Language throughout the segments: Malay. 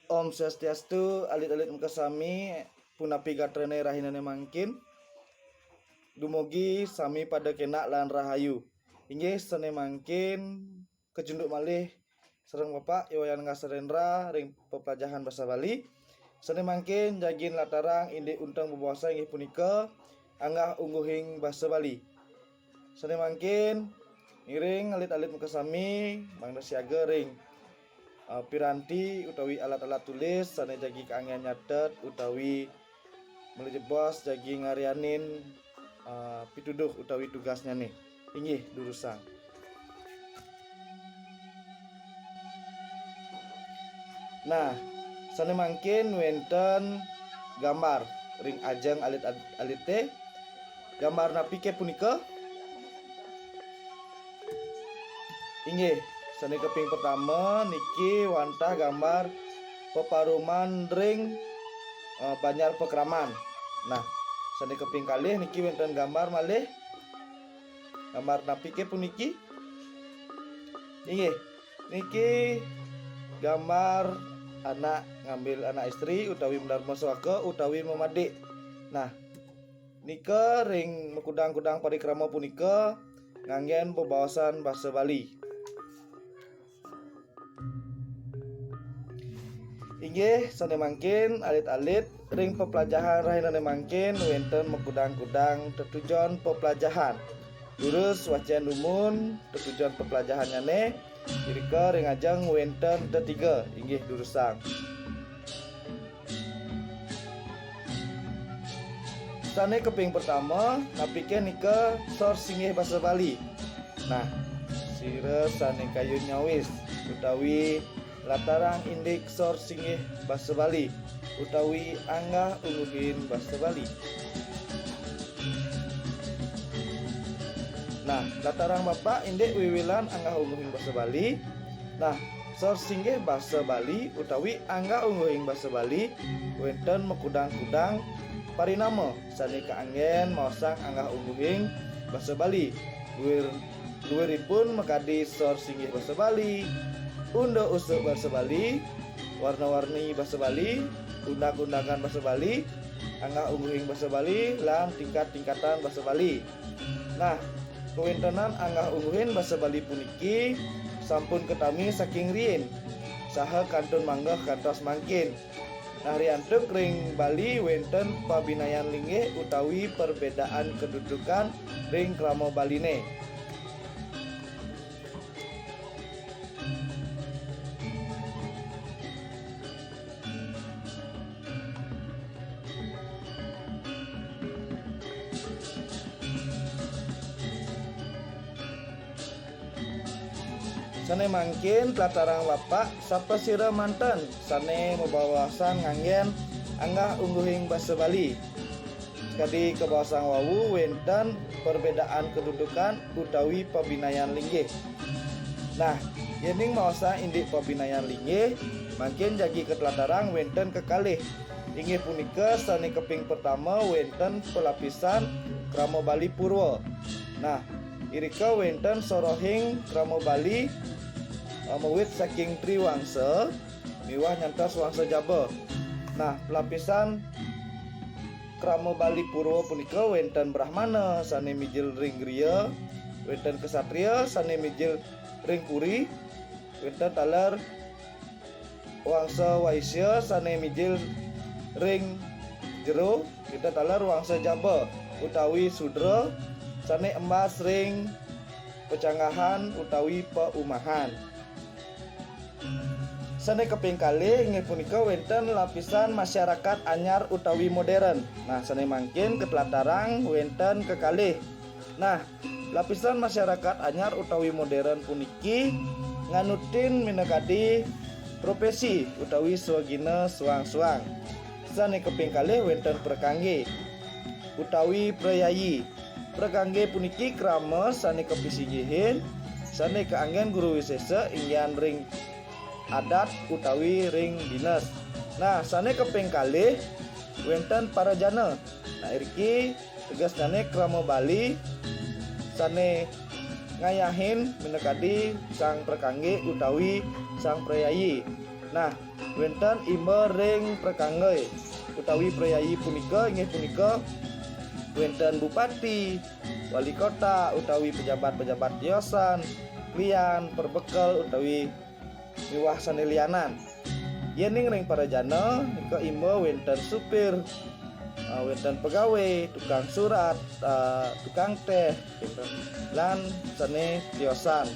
Om Swastiastu, alit-alit muka sami, punapi gatrene rahinane mangkin. Dumugi sami pada kena lan rahayu. Inggih sene mangkin kejunduk malih sareng Bapak Iwayan Ngasarendra ring pepelajaran basa Bali. Sene mangkin jagin latarang indi untang bebasa inggih punika anggah ungguhing basa Bali. Sene mangkin ngiring alit-alit muka sami mangda siaga ring piranti utawi alat-alat tulis sane jagi kaangen nyatet utawi melejebos jagi ngarianin pituduh utawi tugasnya nih inggih durusang. Nah, sane mangkin wenten gambar ring ajeng alit-alite gambar napike punika inggih sane keping pertama niki wantah gambar peparuman ring Banjar Pekraman. Nah, sane keping kalih niki wonten gambar malih gambar napike puniki inggih niki gambar anak ngambil anak istri utawi mendarma swaka utawi memadik. Nah, nika ring mekudang-kudang parikrama punika nganggen pebawasan basa Bali. Inggih sane mangkin alit-alit ring pepelajaran rahinane mangkin wenten mekudang-kudang tetujuan pepelajaran. Lurus wacian dumun tetujuan pepelajarannya ne irika ring ajeng wenten tetiga inggih durusang. Sane keping pertama napike nika sor singgih basa Bali. Nah, sire sane kayu nyawis utawi latarang indik sor singgih basa Bali utawi anggah ungguhin basa Bali. Nah, latarang Bapak indik wiwilan anggah ungguhin basa Bali. Nah, sor singgih basa Bali utawi anggah ungguhin basa Bali wenten mekudang-kudang parinama sane kaanggen maosang anggah ungguhin basa Bali. Luwiripun mekadi sor singgih basa Bali, unda usuk basa Bali, warna-warni basa Bali, undang-undangan basa Bali, anggah ungguhing basa Bali, lan tingkat-tingkatan basa Bali. Nah, kewontenan anggah ungguhin basa Bali puniki sampun ketami saking riyin saha kantun manggah kantos mangkin. Nah, riantuk ring Bali wenten pabinayan linggih utawi perbedaan kedudukan ring krama Baline. Sane mangkin latarang Bapak sapa sira manten sane mabawasan nganggen anggah ungguhing basa Bali. Kadi kebawasan wawu wenten perbedaan kedudukan utawi pabinayan linggih. Nah, yening maosa indik pabinayan linggih mangkin jagi ketlatarang wenten kekalih. Inggih punika sane keping pertama wenten pelapisan krama Bali Purwa. Nah, irika wenten sorohing krama Bali mawit saking triwangsa miwah nyantos wangsa Jaba. Nah, pelapisan krama Bali Purwa punika wenten Brahmana sane mijil ring griya, wenten kesatria sane mijil ring puri, wenten taler wangsa Waisya sane mijil ring jero, wenten taler wangsa Jaba utawi Sudra sane embas ring pecanggahan utawi paumahan. Sane keping kalih inggih punika wenten lapisan masyarakat anyar utawi modern. Nah, sane mangkin ketlatarang wenten kekalih. Nah, lapisan masyarakat anyar utawi modern puniki nganutin minangkadi profesi utawi swagina suang-suang. Sane keping kalih wenten prekangge utawi prayayi. Prekangge puniki krama sane kepisinggihin Sane keanggen guru wisesa ingyan ring adat utawi ring dinas. Nah, sane keping kalih wenten para jana. Nah, iriki tegas nane krama Bali sane ngayahin menekadi sang prekangge utawi sang preyayi. Nah, wenten imba ring prekangge utawi preyayi punika inggih punika wenten bupati, wali kota utawi pejabat-pejabat diosan, lian perbekal utawi miwah sane lianan. Yening ring para jana nika imba wenten supir, wenten pegawai, tukang surat, tukang teh, gitu. Lan sane tiosan.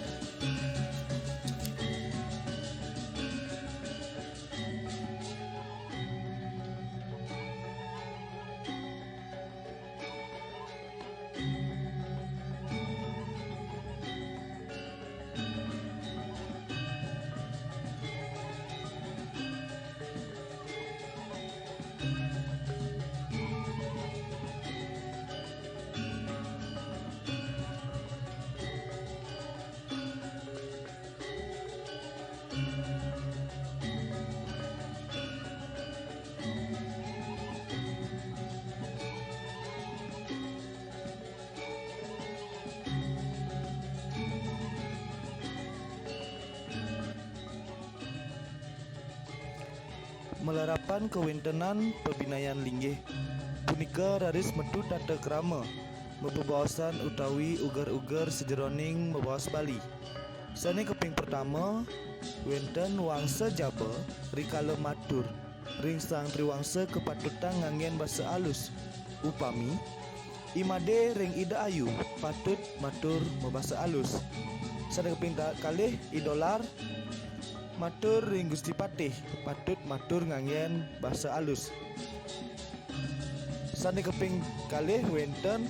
Melarapan kewintenan pebinayan linggih punika raris metu tata krama mebebawasan utawi ugar-ugar sejeroning mebawas Bali. Sane keping pertama wenten wangsa jaba rikala matur ring sang triwangsa kepatutan nganggen basa alus upami imade ring ida ayu patut matur mebasa alus. Sane keping kalih idolar matur ring Gusti Patih patut matur nganggen basa alus. Sane keping kalih wenten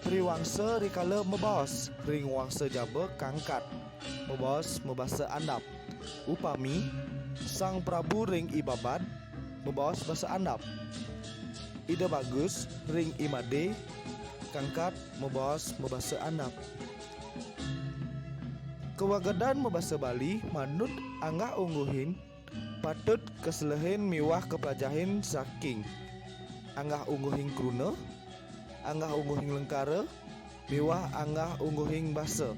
priwangsa rikala mebaos ring wangsa jaba kangkat mebaos mebasa andap upami sang Prabu ring Ibabad mebaos basa andap. Ida bagus ring Imade kangkat mebaos mebasa andap. Kewagadan mebasa Bali manut anggah ungguhin patut keselehin miwah kepelajahin saking anggah ungguhin kruna, anggah ungguhin lengkara, miwah anggah ungguhin basa.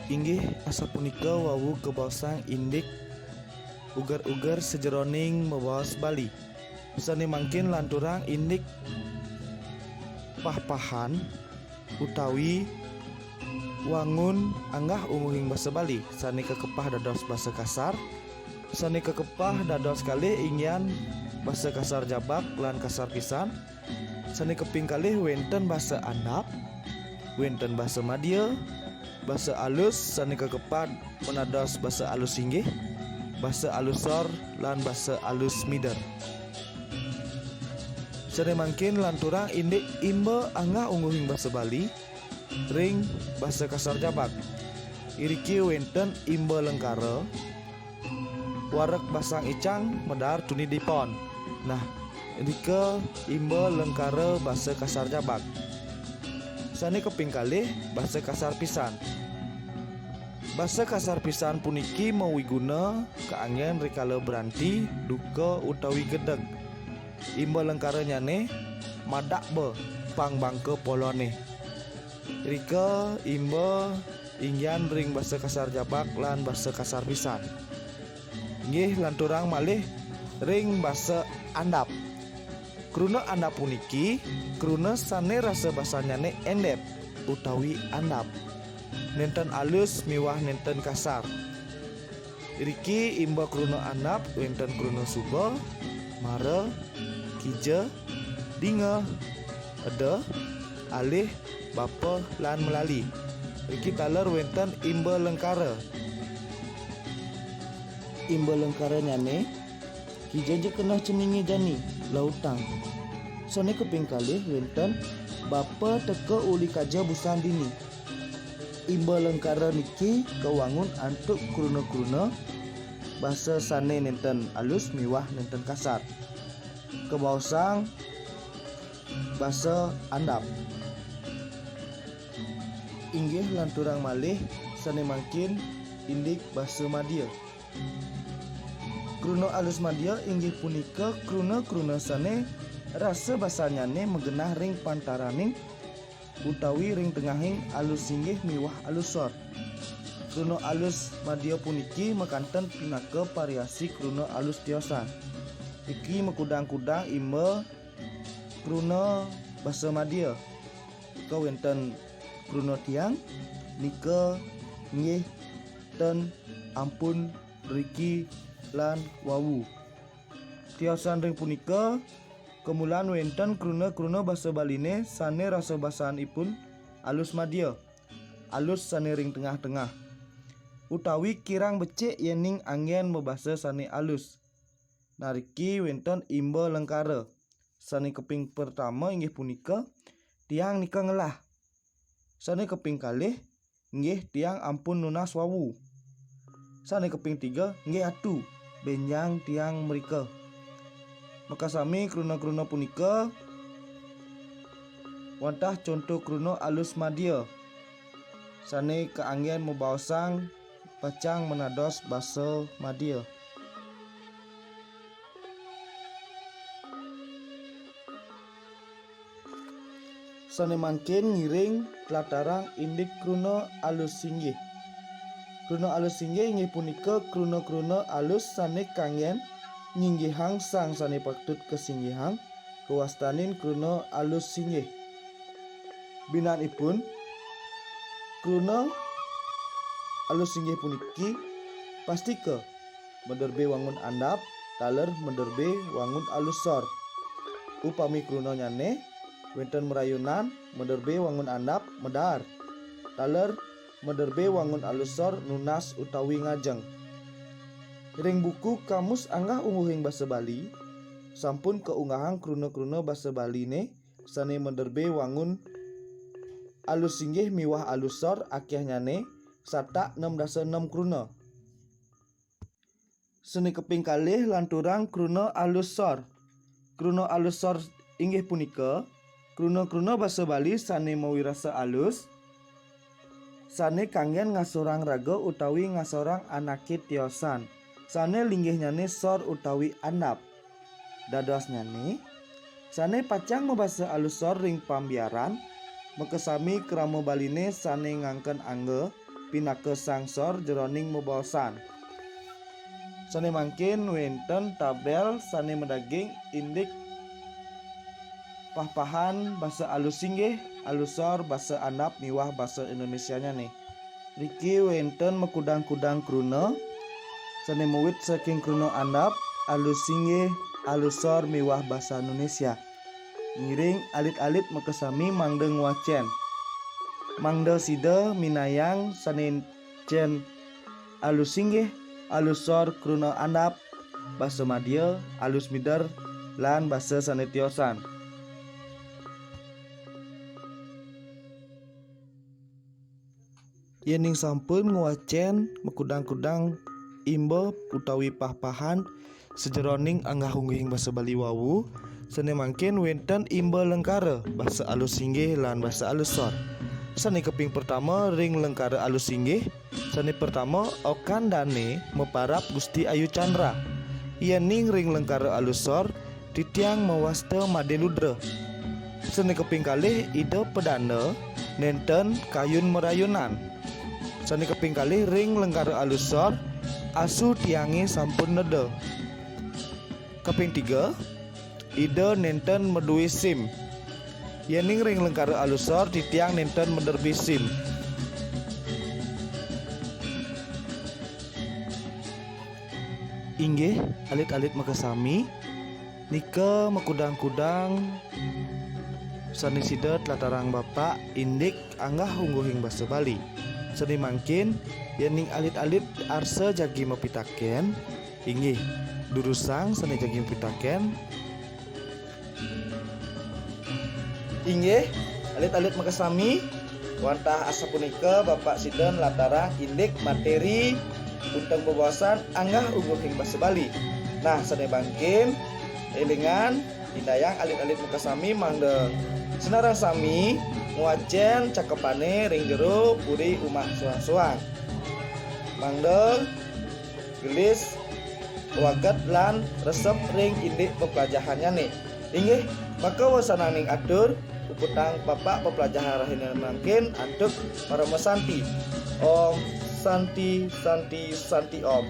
Inggih asa punika wawu kebaosang indik ugar-ugar sejeroning mebaos Bali. Sane mangkin lanturang indik pah-pahan utawi wangun anggah ungguhing basa Bali. Sane kekepah dados basa kasar, sane kekepah dados kalih ingyan basa kasar jabak lan kasar pisan. Sane keping kalih wenten basa andap, wenten basa madya, basa alus. Sane kekepah menados basa alus inggih, basa alusor lan basa alus mider. Sane mangkin lanturang indik imba anggah ungguhing basa Bali ring basa kasar jabak. Iriki wenten imba lengkara warek basang icang medar tuni dipon. Nah, irika imba lengkara basa kasar jabak. Sane keping kalih basa kasar pisan. Basa kasar pisan puniki mawiguna kaanggen rikala beranti, duka utawi gedeg. Imba lengkara nyane madak be pang bangke polone. Rika imba ingyan ring basa kasar jabak lan basa kasar pisan. Nggih lanturang malih ring basa andap. Kruna andap puniki kruna sane rasa basanyane endep utawi andap. Nenten alus miwah nenten kasar. Riki imba kruna andap wenten kruna suba, mara, kija, dinga, eda, alih, bapa lan melali. Riki taler wenten imba lengkara. Imba lengkara nyane kijaja kena ceningi jani lautang. Sone keping kalih wenten bapa teka uli kaja busan dini. Imba lengkara niki kewangun antuk kruna-kruna basa sane nenten alus miwah nenten kasar. Kebaosang basa andap. inggih lanturang malih sane mangkin indik basa Madya. Kruna alus Madya inggih punika kruna sane rasa basanyane megenah ring pantaraning utawi ring tengahing alus inggih miwah alus sor. Kruna alus Madya puniki mekanten pinaka variasi kruna alus tiosan. Iki mekudang-kudang imbe kruna basa Madya. Ika wenten kruna tiang nika nggih ten ampun riki lan wawu. Tiosan ring punika kemulan wenten kruna basa Baline sane rasa basaanipun alus Madya. Alus sane ring tengah-tengah. Utawi kirang becik yening anggen mebasa sane alus. Nariki wenten imba lengkara. Sane keping pertama inggih punika tiang nika ngelah. Sane keping kalih inggih tiang ampun nunas wawu. Sane keping tiga inggih atu benjang tiang merika. Maka sami kruna punika wantah contoh kruna alus Madya. Sane keanggen mebaosang pacang menados basa Madya. Sane mangkin ngiring latarang indik kruna alus singgih. Kruna alus singgih inggih punika kruna alus sane kanggen nyinggihang sang sane paktut kesinggihang kewastanin kruna alus singgih. Binaanipun kruna alus singgih puniki pastike menderbe wangun andap taler menderbe wangun alus sor. Upami kruna nyane wenten merayunan menderbe wangun andap medar taler menderbe wangun alus sor nunas utawi ngajeng. Ring buku kamus anggah unguhing basa Bali sampun keunggahang kruna basa Baline sane menderbe wangun alus singgih miwah alus sor akeh nyane satak 6 kruna. Seni keping kalih lanturang kruna alus sor. Kruna alus sor inggih punika kruna basa Bali sane mawirasa alus sane kanggen ngasorang raga utawi ngasorang anake tiosan. Sane linggih nyane sor utawi andap. Dados nyane sane pacang membasa alus sor ring pambiaran mekesami krama Baline sane ngangken angge pinaka sangsor jeroning mebaosan. Sane mangkin wenten tabel sane medaging indik pah-pahan basa alus singgih, alus sor, basa andap miwah basa Indonesianya nih. Riki wenten mekudang-kudang kruna sane muwit saking kruna andap, alus singgih, alus sor miwah basa Indonesia. Ngiring alit-alit mekesami mangdeng wacen. Mangda sida minayang sane cen alus singgih, alus sor kruna andap, basa Madya, alus mider lan basa sane tiosan. Yening sampun nguacen mekudang-kudang imba utawi pah-pahan sejeroning anggah unggihing basa Bali wawu sane mangkin wenten imba lengkara basa alus singgih lan basa alus sor. Sane keping pertama ring lengkara alus singgih. Sane pertama okan dane meparap Gusti Ayu Chandra. Yening ring lengkara alus sor titiang mawasta Madeludra. Sane keping kalih ida pedana nenten kayun merayunan. Sane keping kalih ring lengkara alus sor asu tiange sampun neda. Keping tiga ida nenten medui sim. Yening ring lengkara alus sor titiang nenten menderbi sim. Inggih alit-alit makasami nika mekudang-kudang sani sidet latarang bapak indik anggah ungguhing basa Bali. Seni mangkin yening alit-alit arsa jagi mepitaken inggih durusang seni jagi mepitaken inggih alit-alit makasami wantah asa punika bapak siden latarang indik materi untang bebawasan anggah ungguhing basa Bali. Nah sane bangkin elingan hindayang alit-alit makasami mangde senarang sami nguacen cakepane ring jero puri umak suang-suang. Mangdeng gelis waget lan resep ring indik pepelajahannya nih. Inggih, maka wasananing atur puputang bapak pepelajaran rahina mangkin antuk para mesanti. Om Santi Santi Santi Om.